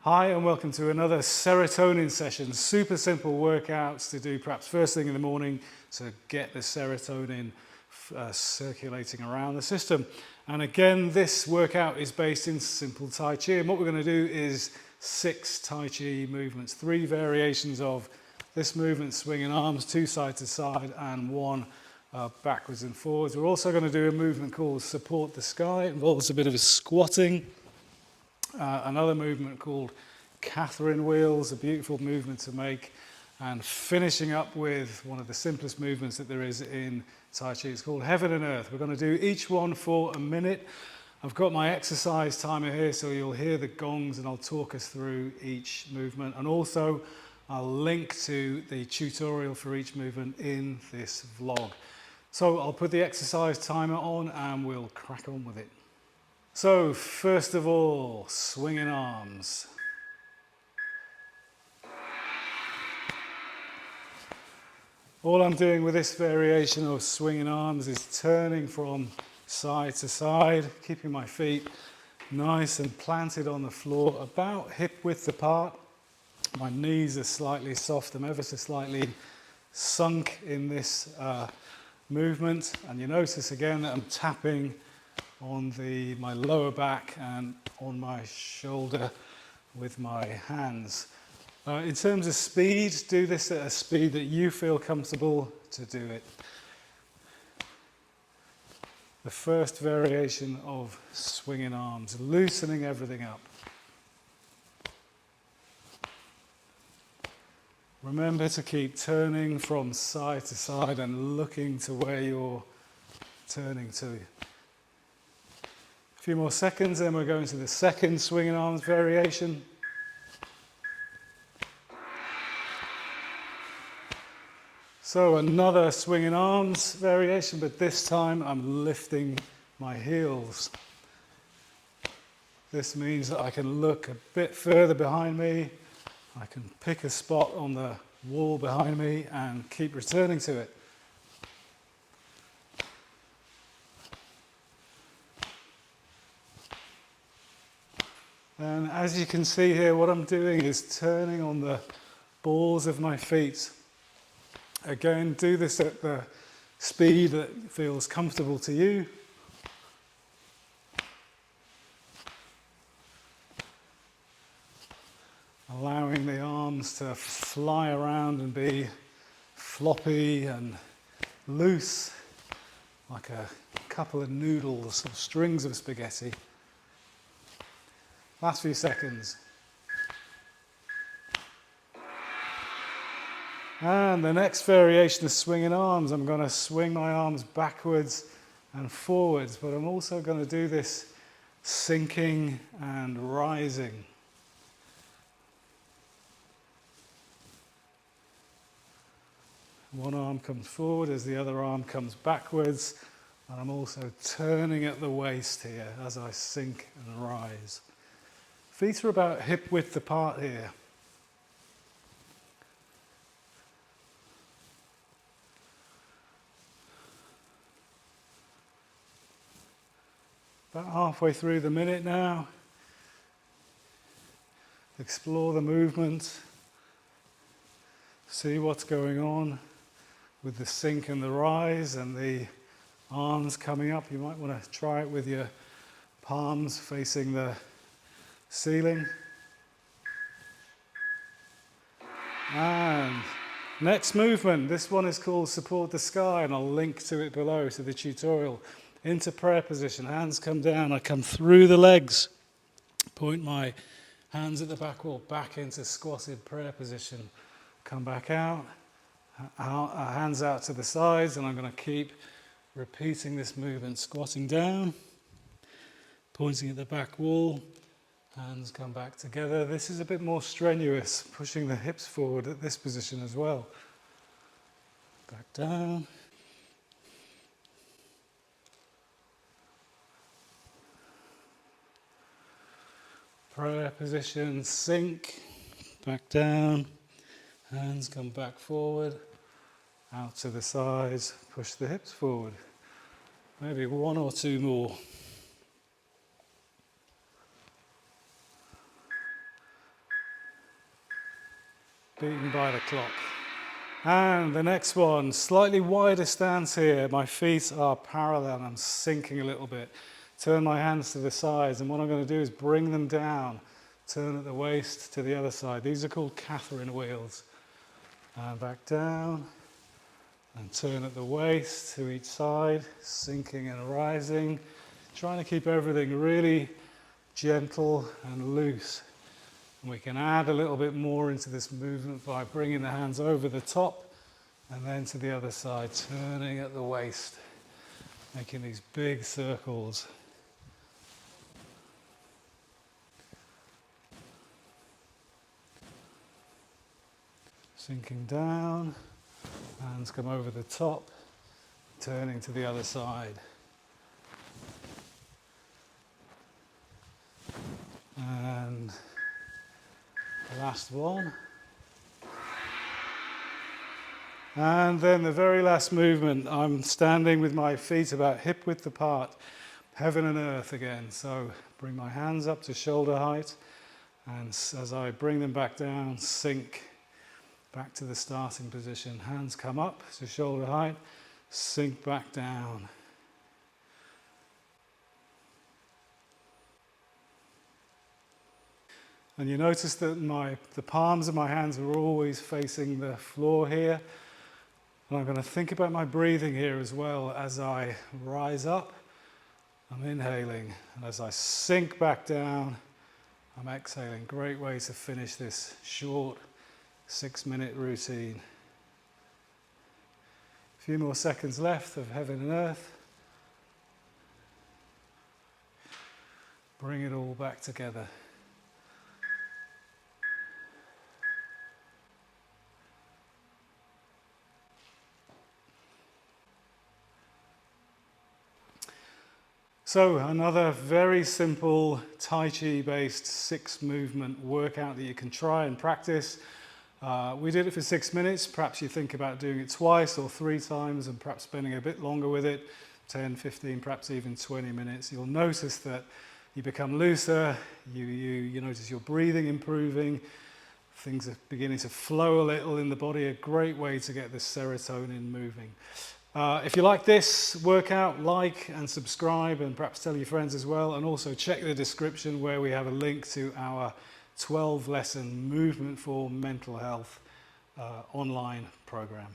Hi and welcome to another serotonin session. Super simple workouts to do perhaps first thing in the morning to get the serotonin circulating around the system. And again, this workout is based in simple Tai Chi. And what we're going to do is 6 Tai Chi movements, 3 variations of this movement, swinging arms 2 side to side and 1 backwards and forwards. We're also going to do a movement called Support the Sky. It involves a bit of squatting. Another movement called Catherine wheels, a beautiful movement to make, and finishing up with one of the simplest movements that there is in Tai Chi. It's called Heaven and Earth. We're going to do each one for a minute. I've got my exercise timer here, so you'll hear the gongs and I'll talk us through each movement, and also I'll link to the tutorial for each movement in this vlog. So I'll put the exercise timer on and we'll crack on with it. So first of all, swinging arms. All I'm doing with this variation of swinging arms is turning from side to side, keeping my feet nice and planted on the floor, about hip width apart. My knees are slightly soft, I'm ever so slightly sunk in this movement, and you notice again that I'm tapping on my lower back and on my shoulder with my hands. In terms of speed, do this at a speed that you feel comfortable to do it. The first variation of swinging arms, loosening everything up. Remember to keep turning from side to side and looking to where you're turning to. A few more seconds, then we're going to the second swinging arms variation. So another swinging arms variation, but this time I'm lifting my heels. This means that I can look a bit further behind me. I can pick a spot on the wall behind me and keep returning to it. And as you can see here, what I'm doing is turning on the balls of my feet. Again, do this at the speed that feels comfortable to you. Allowing the arms to fly around and be floppy and loose, like a couple of noodles or strings of spaghetti. Last few seconds. And the next variation of swinging arms, I'm going to swing my arms backwards and forwards, but I'm also going to do this sinking and rising. One arm comes forward as the other arm comes backwards, and I'm also turning at the waist here as I sink and rise. Feet are about hip width apart here. About halfway through the minute now. Explore the movement. See what's going on with the sink and the rise and the arms coming up. You might want to try it with your palms facing the ceiling. And next movement, this one is called Support the Sky, and I'll link to it below to the tutorial. Into prayer position, hands come down, I come through the legs, point my hands at the back wall, back into squatted prayer position, come back out, hands out to the sides, and I'm going to keep repeating this movement, squatting down, pointing at the back wall, hands come back together. This is a bit more strenuous, pushing the hips forward at this position as well. Back down. Prayer position, sink, back down, hands come back forward, out to the sides, push the hips forward. Maybe 1 or 2 more. beaten by the clock. And the next one, slightly wider stance here. My feet are parallel, I'm sinking a little bit. Turn my hands to the sides, and what I'm going to do is bring them down. Turn at the waist to the other side. These are called Catherine wheels. And back down, and turn at the waist to each side, sinking and rising. Trying to keep everything really gentle and loose. And we can add a little bit more into this movement by bringing the hands over the top and then to the other side, turning at the waist, making these big circles. Sinking down, hands come over the top, turning to the other side. And the last one. And then the very last movement, I'm standing with my feet about hip width apart, heaven and earth again. So bring my hands up to shoulder height, and as I bring them back down, sink back to the starting position. Hands come up to shoulder height, sink back down. And you notice that the palms of my hands are always facing the floor here. And I'm going to think about my breathing here as well. As I rise up, I'm inhaling. And as I sink back down, I'm exhaling. Great way to finish this short 6-minute routine. A few more seconds left of heaven and earth. Bring it all back together. So another very simple Tai Chi based 6-movement workout that you can try and practice. We did it for 6 minutes. Perhaps you think about doing it twice or 3 times and perhaps spending a bit longer with it, 10, 15, perhaps even 20 minutes. You'll notice that you become looser, you notice your breathing improving, things are beginning to flow a little in the body, a great way to get the serotonin moving. If you like this workout, like and subscribe, and perhaps tell your friends as well, and also check the description where we have a link to our 12-lesson Movement for Mental Health online program.